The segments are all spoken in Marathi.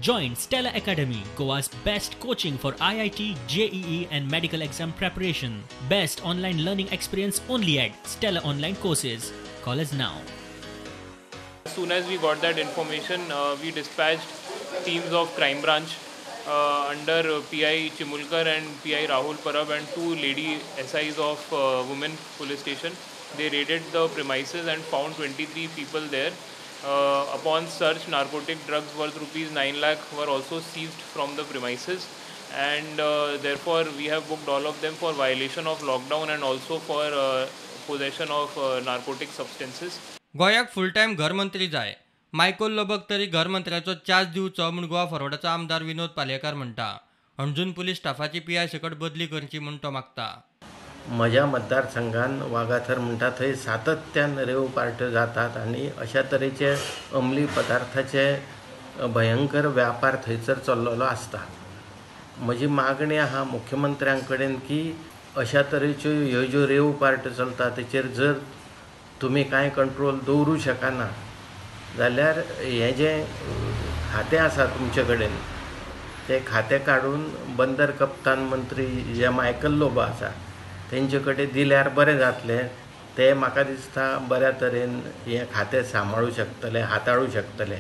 Join Stella Academy, Goa's best coaching for IIT, JEE and medical exam preparation. Best online learning experience only at Stella Online Courses. Call us now. As soon as we got that information, we dispatched teams of crime branch under PI Chimulkar and PI Rahul Parab and two lady SIs of women police station. They raided the premises and found 23 people there. Upon search, narcotic drugs worth rupees 9 lakh were also seized from the premises, and therefore we have booked all of them for violation of lockdown and also for possession of narcotic substances. गोंयाक फुल टायम घरमंत्री जाय. मायकल लोबक तरी घरमंत्र्याचो चार्ज दिवचो म्हूण गोवा फॉरवर्डाचो आमदार विनोद पालयेकार म्हणटा. अंजून पुलीस स्टाफाची PI सकट बदली करची म्हूण तो मागता. म्हज्या मतदारसंघान वागाथर म्हणटा थंय सातत्यान रेव पार्ट्यो जातात आनी अशा तरेचे अंमली पदार्थाचे भयंकर व्यापार थंयसर चल्लेलो आसता. म्हजी मागणी आहा मुख्यमंत्र्यां कडेन की अशा तरेच्यो ह्यो ज्यो रेव पार्ट्यो चलता तेचेर जर तुमी कांय कंट्रोल दवरूं शकना जाल्यार हें जें खातें आसा तुमचे कडेन तें खातें काडून बंदर कप्तान मंत्री जे मायकल लोबो आसा तेंचे कडेन दिल्यार बरें जातलें. ते म्हाका दिसता बऱ्या तरेन हें खातें सांबाळूं शकतले, हाताळूं शकतले.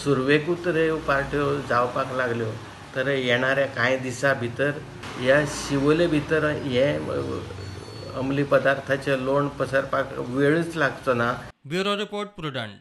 सुरवेकूच रेव पार्ट्यो जावपाक लागल्यो तर येणाऱ्या कांय दिसां भितर ह्या शिवोले भितर हें अंमली पदार्थाचें लोण पसरपाक वेळच लागचो ना. Bureau report prudent.